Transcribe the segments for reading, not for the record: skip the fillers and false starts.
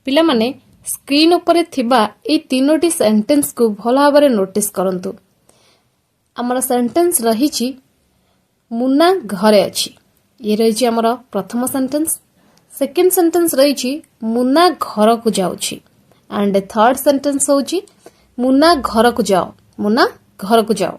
पिला माने स्क्रीन उपरे थिबा ए तीनोटी सेंटेंस को भल भाव नोटिस करंतु। आमर सेंटेंस रही मुन्ना घरे अछि, ये रही आमर प्रथम सेंटेंस। सेकेंड सेंटेंस रही मुन्ना घर को जाउछि एंड थर्ड सेंटेंस होची मुन्ना घर को जाओ, मुन्ना घर को जाओ।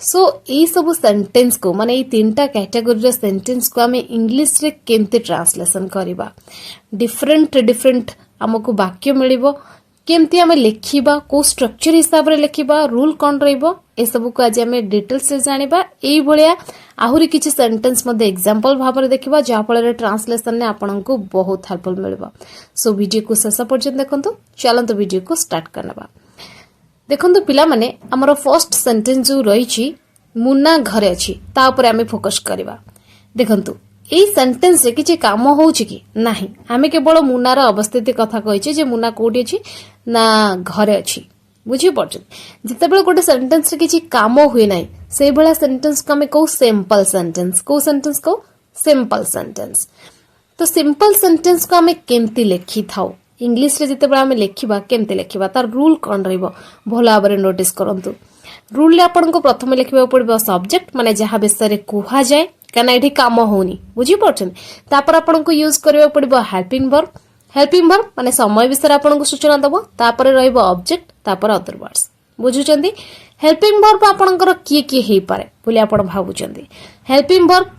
सो ये सब सेंटेंस को माने ये तीनटा कैटेगोरी सेंटेंस को आम इंग्लिश रे केमते ट्रांसलेशन करबा, डिफरेंट डिफरेंट हमको वाक्य मिलिबो, केमती आम लिखिबा, को स्ट्रक्चर हिसाब रे लिखिबा, रूल कौन रहिबो, ए सब को आज आम डिटेल्स से जानिबा। एई भलिया आहुरी किछि सेंटेंस मध्ये एग्जांपल भाव रे देखिबा जा फल ट्रांसलेशन ने आपनको बहुत हेल्पफुल मिलिबो। सो वीडियो को शेष पर्यंत देखंतु। चलंतु वीडियो को स्टार्ट करनबा। देखंतु पिला माने हमर फर्स्ट सेंटेंस जो रही मुन्ना घरे अछि ता ऊपर आमे फोकस करबा। देखंतु एई सेंटेंस रे किछि काम होउछि कि नाही, आमे केवल मुन्नार अवस्थिति कथा कहिछि जे मुन्ना कोठी अछि ना घरे अछि, बुझी पड़छ। जितेबेले गोटे सेंटेंस रे किछि काम हुए नाही सेई भला सेंटेंस को आमे को सिंपल सेंटेंस, को सेंटेंस को सिंपल सेंटेंस। तो सिंपल सेंटेंस को आमे केमती लिखि थाउ इंग्लिश रे जितेबेले आमे लिखिबा केमती लिखिबा तार रूल कोन रहइबो भल भाबरे नोटिस करंतु। रूल ले आपन को प्रथम लिखिबा पड़िबो सब्जेक्ट माने जहा विषय रे कुहा जाय काना एठी काम होनी, बुझी पड़छन। तापर आपन को यूज करबा पड़िबो हेल्पिंग वर्ब। हेल्पिंग वर्ब माने समय विषय रे आपन को सूचना दबो, तापर रहइबो ऑब्जेक्ट, तापर अदर वर्ड्स, बुझुचंदी। हेल्पिंग वर्ब आपनकर की हेई पारे बोली आपन भाबुचंदी। हेल्पिंग वर्ब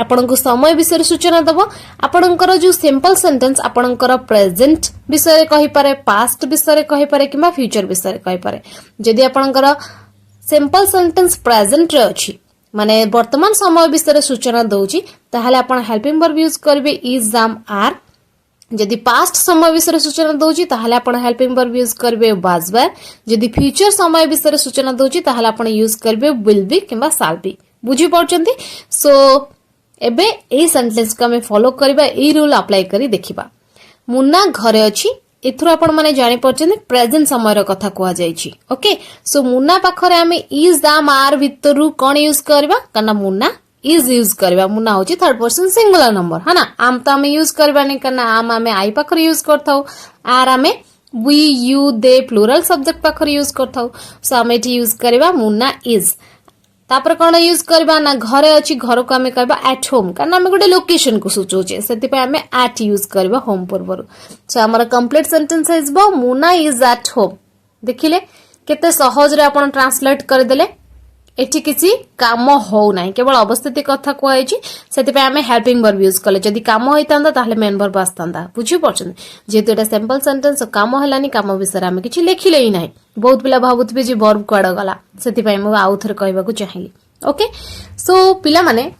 आपन को समय विषय रे सूचना दबो। आपनकर जो सिंपल सेंटेंस आपनकर प्रेजेंट विषय रे कहि पारे, पास्ट विषय रे कहि पारे किबा फ्यूचर विषय रे कहि पारे। जदि आपनकर सिंपल सेंटेंस प्रेजेंट रे अछि माने वर्तमान समय विषय सूचना दउची ताहले आपण हेल्पिंग वर्ब यूज करबे इज, एम, आर। जदि पास्ट समय विषय सूचना दउची ताहले आपण हेल्पिंग वर्ब यूज करबे वाज, वर। जदि फ्यूचर समय विषय सूचना दउची ताहले आपण यूज करबे विल बी किबा शैल बी, बुझी पड़चंती। सो एबे एई सेंटेंस को हम फॉलो करबा, एई रूल अप्लाई करी देखिबा। मुन्ना घरे अछि एथुर आपण माने जानि पड़चंती प्रेजेंट समय रो कथा कुआ जाईची। ओके, सो मुन्ना पाखरे आमे इज, एम, आर भितरु कोन यूज करबा कना मुन्ना इज यूज करबा। मुन्ना होची थर्ड पर्सन सिंगुलर नंबर है ना। आम तो आमे यूज करबा नै कना आम आमे आई पाखरे यूज करथाउ, आर आमे we, you, they plural subject पाखरे यूज करथाउ। सो आमे एठी यूज करबा मुन्ना इज। तापर कोन यूज करबा ना घरे अछि, घर को आमे कहबा एट होम कारण आमे गोटे लोकेशन को सूचौचे, सेति पे आमे एट यूज करबा होम पूर्वरु। सो हमर कंप्लीट सेंटेंस इजबो मुन्ना इज एट होम। देखिले केते सहज रे आपण ट्रांसलेट कर देले। एठी किछि काम हो नाही, केवल अवस्थिति कथा कोआइछि, सेति पे आमे हेल्पिंग वर्ब यूज करले। जदि काम होइतांदा ताहले मेन वर्ब आस्तांदा, बुझी पड़छन। जेतु एटा सिंपल सेंटेंस काम हलानी, काम विषय आमे किछि लेखिले ही नाही। बहुत पिला भाबुतबे जे वर्ब कोड गला, सेति पे मु आउ थरे कहबा को चाहिली। ओके, सो पिला माने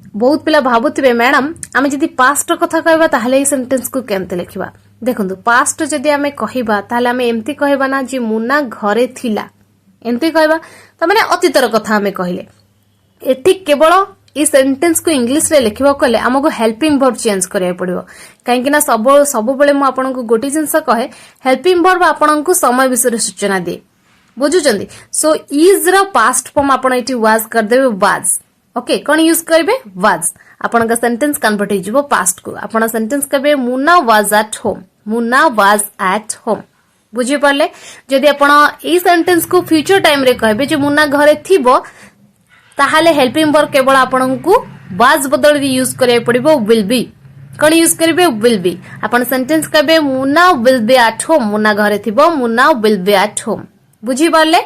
बहुत पिला भाबुतबे मैडम आमे जदि पास्ट कथा कहबा ताहले ए सेंटेंस को केमते लिखिबा। देखंतु पास्ट जदि आमे कहिबा ताहले आमे एम्ति कहबा ना जे मुन्ना घरे थिला, एम्ति कहबा त माने अतीतर कथा आमे कहिले। एठी केवल ई सेंटेंस को इंग्लिश रे लिखिबा कले हमको हेल्पिंग वर्ब चेंज करिया पड़िबो। काहे कि ना सब बेले मु आपन को गोटी जिंस कहे हेल्पिंग वर्ब आपन को समय विषय सूचना दे, बुझुचंदी। सो इज रो पास्ट फॉर्म आपन एठी वाज कर देबे वाज। ओके, कोन यूज करबे वाज। आपन का सेंटेंस कन्वर्ट हो जिवो पास्ट को। आपन सेंटेंस कहबे Munna was at home, Munna was at home, बुझी पाले। जदि आपण ई सेंटेंस को फ्यूचर टाइम रे कहबे जे मुन्ना घरे थिबो ताहाले हेल्पिंग वर्ब केवल आपण को वाज बदल यूज करे पड़िबो विल बी। कोन यूज करबे विल बी। आपण सेंटेंस कहबे Munna will be at home, Munna घरे थिबो, Munna will be at home, बुझी पाले।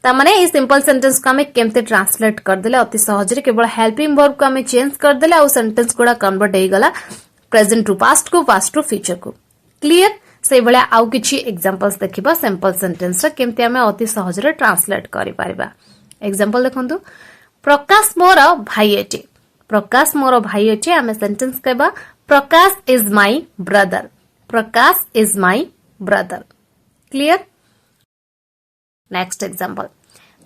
ता माने ई सिंपल सेंटेंस को हमें केमते ट्रांसलेट कर देले अति सहज रे, केवल हेल्पिंग वर्ब को हमें चेंज कर देले और सेंटेंस गुडा कन्वर्ट हे गला प्रेजेंट टू पास्ट को, पास्ट टू फ्यूचर को। क्लियर। से भले आउ किछि एग्जांपल्स देखिबा सिंपल सेंटेंस रे केमते हमें अति सहज रे ट्रांसलेट करि पारिबा। एग्जांपल देखंतु प्रकाश मोर भाई अटे। प्रकाश मोर भाई अटे हमें सेंटेंस कहबा Prakash is my brother, Prakash is my brother. Clear. Next example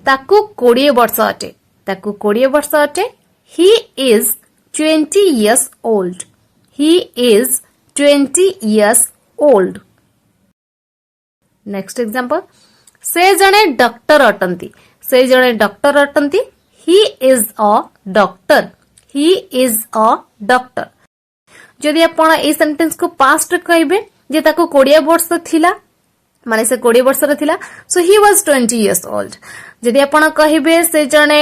ताकू 20 वर्ष अटे, ताकू 20 वर्ष अटे। He is 20 years old, he is 20 years old। Next example से जने डॉक्टर अटंती, से जने डॉक्टर अटंती। He is a doctor, he is a doctor. जदि आपण ए सेंटेंस को पास्ट कहबे जे ताको 20 वर्ष थिला माने से 20 वर्षर थिला so he was 20 years old जदि आपण कहिबे से जने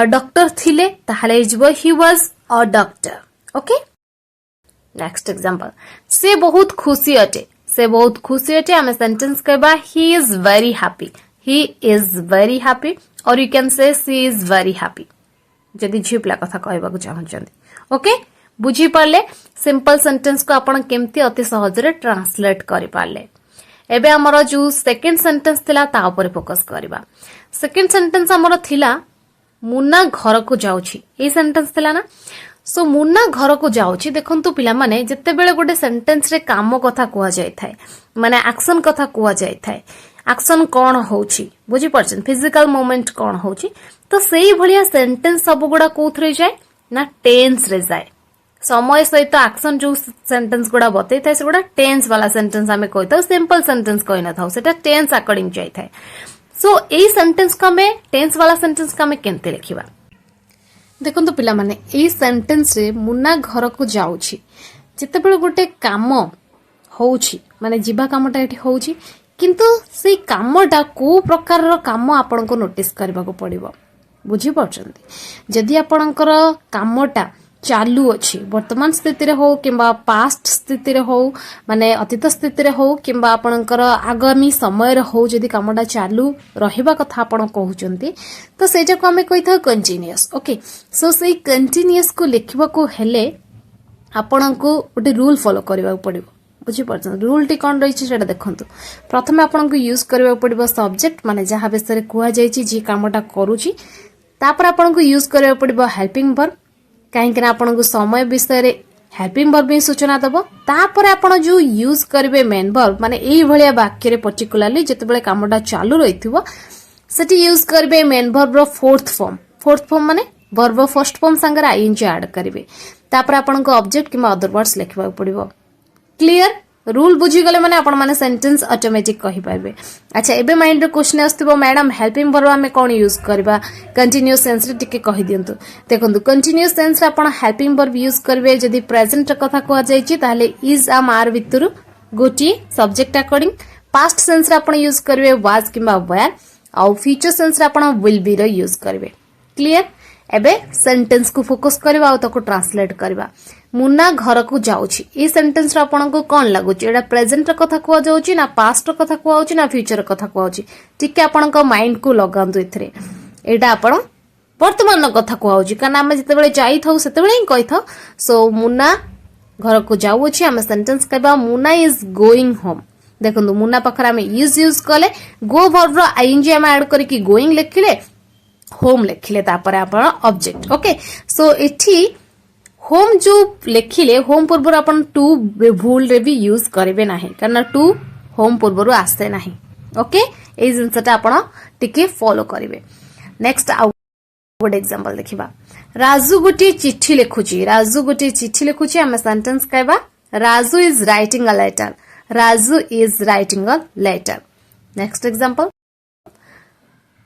डॉक्टर थिले ताहाले हिजबो he was a doctor okay next example से बहुत खुशी अटे से बहुत खुशी अटे आमे सेंटेंस कहबा ही इज वेरी हैप्पी और you can say see is very happy जदि झी पिला कथा कहबा को चाहछन्ती ओके बुझी पारले सिंपल सेंटेंस को आपण केमती अति सहज रे ट्रांसलेट करि पारले एबे हमर जो सेकंड सेंटेंस थिला ता ऊपर फोकस करबा सेकंड सेंटेंस हमर थिला मुन्ना घर को जाउछि ए सेंटेंस थिला ना सो मुन्ना घर को जाउछि देखंतु पिला माने जत्ते बेले गोटे सेंटेंस रे काम कथा कुआ जाय थाए माने एक्शन कथा कुआ जाय थाए एक्शन कोन होउछि बुझी परछन फिजिकल मूवमेंट कोन होउछि तो सेही भलिया सेंटेंस सब गुडा कोथरे जाय ना टेंस रे जाय समय सहित एक्शन जो सेंटेंस गुडा बतै थाए से गुडा टेंस वाला सेंटेंस हमें कहता सिंपल सेंटेंस कहि न थाउ सेटा टेंस अकॉर्डिंग जाय थाए सो एई सेंटेंस का में टेंस वाला सेंटेंस का में केनते लिखिबा देखंतु पिला माने एई सेंटेंस रे मुन्ना घर को जाउछि जते बेले गोटे काम होउछि माने जीवा कामटा एठी होउछि किंतु से कामटा को प्रकार रो काम आपन को नोटिस करबा को पड़िबो बुझी परछन्ती जदि आपनकर कामटा चालू अछि वर्तमान स्थिति रे हो किंबा पास्ट स्थिति रे हो माने अतीत स्थिति रे हो किंबा आपनकर आगामी समय रे हो जदि कामटा चालू रहिबा कथा आपन कहउचंती तो सेजा को हमें कहिथा कंटीन्यूअस ओके सो से कंटीन्यूअस को लिखिबा को हेले आपन को ओटे रूल फॉलो करबा पड़िबो बुझी परछन रूल टी कोन रहिछि सेटा देखंतु प्रथमे आपन को यूज करबा पड़िबो सब्जेक्ट माने जहा विषय कुआ जायछि जे कामटा करूछि तापर आपन को यूज करबा पड़िबो हेल्पिंग वर्ब कहीं आपन को समय विषय रे हेल्पिंग वर्ब भी सूचना दबो तापर आपन जो यूज करबे मेन वर्ब माने एई भलिया वाक्य रे पर्टिकुलरली जते बेले कामटा चालू रहिथिबो सेठी यूज करबे मेन वर्ब रो फोर्थ फॉर्म माने वर्ब फर्स्ट फॉर्म संगे आईएनजी ऐड करबे तापर आपन को ऑब्जेक्ट किबा अदर वर्ड्स लिखबा पड़िबो क्लियर रूल बुझी गले माने आपण माने सेंटेंस ऑटोमेटिक कहि पाइबे अच्छा एबे माइंड रे क्वेश्चन आस्तबो मैडम हेल्पिंग वर्ब हमें कोन यूज करबा कंटीन्यूअस टेंस रे टिके कहि दियंतु देखंतु कंटीन्यूअस टेंस रे आपण हेल्पिंग वर्ब यूज करबे जदी प्रेजेंट कथा को जायछि ताले इज आ मार भितरु गोटी सब्जेक्ट अकॉर्डिंग पास्ट टेंस रे आपण यूज करबे वाज किबा वेयर आ फ्यूचर टेंस रे आपण विल बी रो यूज करबे क्लियर एबे सेंटेंस को फोकस करबा आ ताको ट्रांसलेट करबा मुन्ना घर को जाउछि ए सेंटेंस रे आपन को कोन लागुछि एडा प्रेजेंट कथा को जाउछि ना पास्ट कथा को आउछि ना फ्यूचर कथा को आउछि ठीक आपन को माइंड को लगांतु एथरे एडा आपन वर्तमान कथा को आउछि कारण हम जते बेले जाई थाउ सेते बेले ही कहि थाउ सो मुन्ना घर को जाउछि हम सेंटेंस कहबा मुन्ना इज गोइंग होम देखंतु मुन्ना पखरा में यूज कले गो वर्ब रो आईएनजी हम ऐड करके गोइंग लिखिले होम लिखिले तापर आपन ऑब्जेक्ट ओके सो एठी होम जो लिखिले होम पूर्व अपन टू भूल रे भी यूज करबे नाही कारण टू होम पूर्व आसे नाही ओके ए जिनसटा आपण टिके फॉलो करिवे नेक्स्ट आउट एग्जांपल देखिबा राजू गोटी चिट्ठी लिखुची हम सेंटेंस कहबा Raju is writing a letter next example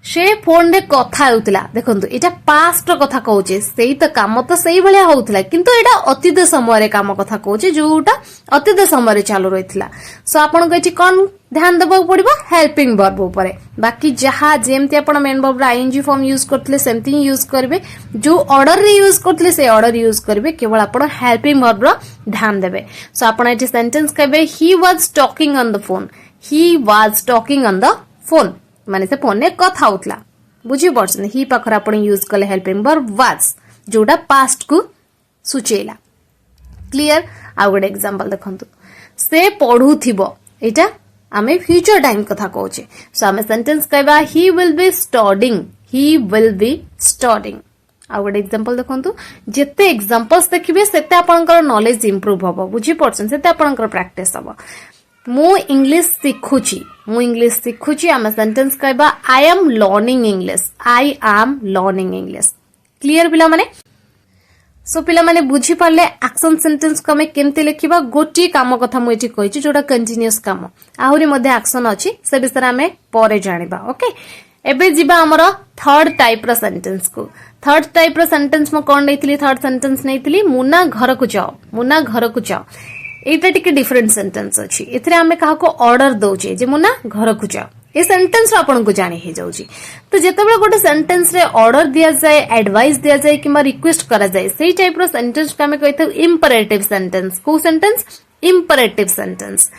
से फोन रे कथा होउतला देखंतु एटा पास्ट कथा कहउचे सेही त काम त सेही भलिया होउतला किंतु एटा अतीत समय रे काम कथा कहउचे जोटा अतीत समय रे चालू रहितला सो आपण को एठी कोन ध्यान देबा पड़िबो हेल्पिंग वर्ब ऊपर बाकी जहा जेमति आपण मेन वर्ब रे आईएनजी फॉर्म यूज करथले सेमति यूज करबे जो ऑर्डर रे यूज करथले से ऑर्डर यूज करबे केवल आपण हेल्पिंग वर्ब रो ध्यान देबे सो आपण एठी सेंटेंस कहबे he was talking on the phone माने से फोन ने कथा होतला बुझी परछन ही पाखर आपण यूज कले हेल्पिंग वर्ब वाज जोडा पास्ट को सूचेला क्लियर आ गुड एग्जांपल देखंतु से पढुथिबो एटा आमे फ्यूचर टाइम कथा कहउचे सो आमे सेंटेंस कहबा ही विल बी स्टडीिंग आ गुड एग्जांपल देखंतु जेते एग्जांपल्स देखिबे सेते आपनकर नॉलेज इंप्रूव हबो बुझी परछन सेते आपनकर प्रैक्टिस हबो मु इंग्लिश सिखुची आम सेंटेंस कहबा I am learning English clear पिला माने सो पिला माने बुझी पारले एक्शन सेंटेंस को हमें केमते लिखिबा गोटी काम कथा मु एठी कहिची जोटा कंटीन्यूअस काम आहुरी मध्ये एक्शन अछि से विषय हमें परे जानिबा ओके एबे जिबा हमर थर्ड टाइप रो सेंटेंस मु कोन नैथिली थर्ड सेंटेंस नैथिली मुन्ना घर को जाओ एटा टिके डिफरेंट सेंटेंस अछि एथरे आमे काहा को ऑर्डर दउचे जे मुना घर को जाओ ए सेंटेंस आपन को जानि हे जाउची तो जेतेबेले गोटे सेंटेंस रे ऑर्डर दिया जाए एडवाइस दिया जाए किबा रिक्वेस्ट करा जाए सेही टाइप रो सेंटेंस का हमें कहते इंपरेटिव सेंटेंस को sentence imperative sentence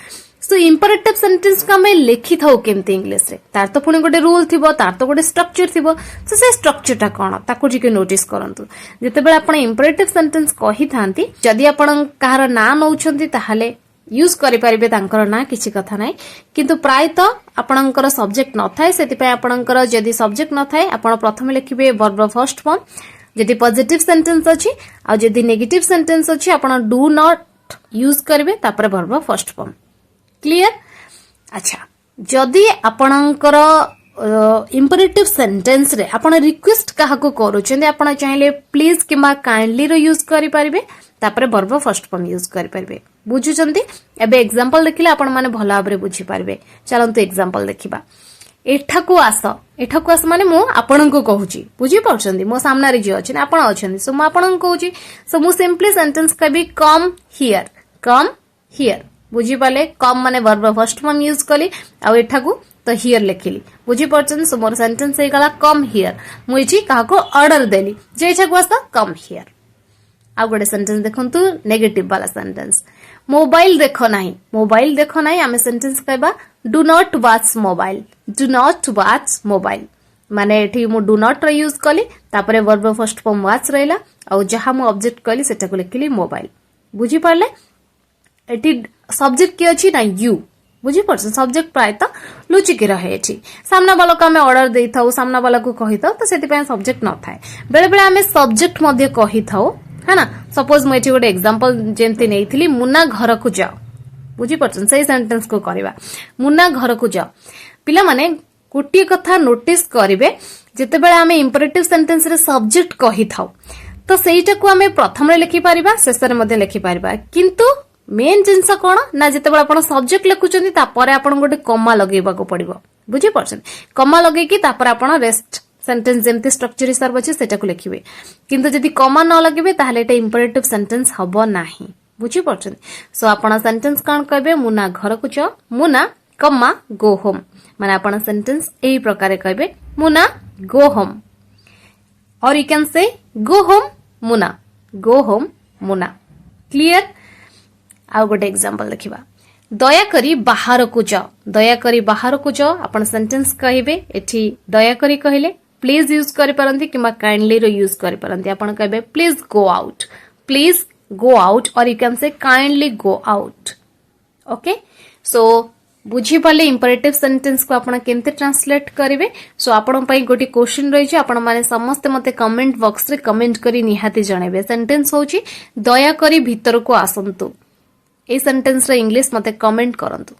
so imperative sentence का हमें लिखि थाउ केमते इंग्लिश रे तार तो पुनी गोटे रूल थिबो तार तो गोटे स्ट्रक्चर थिबो सो से स्ट्रक्चर टा कोन ताको जिके नोटिस करंतु जेतेबेले आपण इंपरेटिव सेंटेंस कहि थांती जदि आपण कहार ना नउछंती ताहाले यूज करि परिबे तांकर ना किछि कथा नै किंतु प्राय तो आपणकर सब्जेक्ट न थाए सेति पे आपणकर जदि सब्जेक्ट न थाए आपण प्रथम लिखिबे वर्ब फर्स्ट फॉर्म जदि पॉजिटिव सेंटेंस अछि आ जदि नेगेटिव सेंटेंस अछि आपण डू नॉट यूज करबे तापर वर्ब फर्स्ट फॉर्म क्लियर अच्छा जदि आपणकर इंपरेटिव सेंटेंस रे आपण रिक्वेस्ट काहा को करूछन आपण चाहिले प्लीज किबा काइंडली रो यूज करि परिबे तापर वर्ब फर्स्ट फॉर्म यूज करि परिबे बुझुचंती एबे एग्जांपल देखिले आपण माने भला भाबरे बुझी पारबे चलंतु एग्जांपल देखिबा एठाकू आस माने मु आपन को कहूची बुझी पाउछंती मो सामना रे जे अछि आपण अछंती सो मु आपन को कहूची सो मु सिंपली सेंटेंस कहबी कम हियर बुझी पाले कम माने वर्ब फर्स्ट फॉर्म यूज कली आ एठाकू तो हियर लिखिली बुझी पाउछन सो मोर सेंटेंस हे गला कम हियर मु इछि काहा को order Delhi J एठाकू us come here आ गोटे सेंटेंस देखंतु नेगेटिव वाला सेंटेंस मोबाइल देखो नाही आमे सेंटेंस कहबा डू नॉट वॉच मोबाइल माने एठी मु डू नॉट रे यूज कली तापरे वर्ब फर्स्ट फॉर्म वॉच रहला आ जहा मु ऑब्जेक्ट कली सेटा को लिखली मोबाइल बुझी पारले एठी सब्जेक्ट के अछि ना यू बुझी परछन सब्जेक्ट प्राय त लुचि के रहे एठी सामना वाला को हमें ऑर्डर देई थाउ सामना वाला को कहि थाउ तो सेति पे सब्जेक्ट न थाए बेले बेले हमें सब्जेक्ट मध्ये कहि थाउ है ना सपोज मु एठी गोटे एग्जांपल जेंति नेइथिली मुन्ना घर को जाओ बुझी परछन सही सेंटेंस को करबा मुन्ना घर को जाओ पिला माने गोटे कथा नोटिस करिवे जेते बेले हमें इंपरेटिव सेंटेंस रे सब्जेक्ट कहि थाउ तो सेइटा को हमें प्रथम रे लिखि परिबा शेष रे मध्ये लिखि परिबा किंतु मेन जिंस कोन ना जेते बेले आपण सब्जेक्ट लिखुचंती तापरे आपण गोटे कॉमा लगेबा को पड़िबो बुझी परछन कॉमा लगे कि तापर आपण रेस्ट सेंटेंस जेमते स्ट्रक्चर हिसाब अछि सेटा को लिखिबे किंतु जदि कॉमा न लगेबे ताहले एटा इंपरेटिव सेंटेंस हबो नाही बुझी परछन सो आपण सेंटेंस कोन कहबे मुना घर को जाओ मुना कॉमा गो होम माने आपण सेंटेंस एही प्रकारे कहबे मुना गो होम और यू कैन से गो होम मुना क्लियर आ गोटे एग्जांपल देखिबा दया करी बाहर को जाओ आपण सेंटेंस कहबे एठी दया करी कहले प्लीज यूज करि परंती किबा काइंडली रो यूज करि परंती आपण कहबे प्लीज गो आउट और यू कैन से kindly go out okay so बुझी पाले इंपरेटिव सेंटेंस को आपण केमते ट्रांसलेट करिवे सो आपण पई गोटी क्वेश्चन रही आपण माने समस्त मते कमेंट बॉक्स रे कमेंट करी निहाती जणेबे सेंटेंस होची दया करी भीतर को आसंतु ए सेंटेंस रे इंग्लिश मते कमेंट करंतु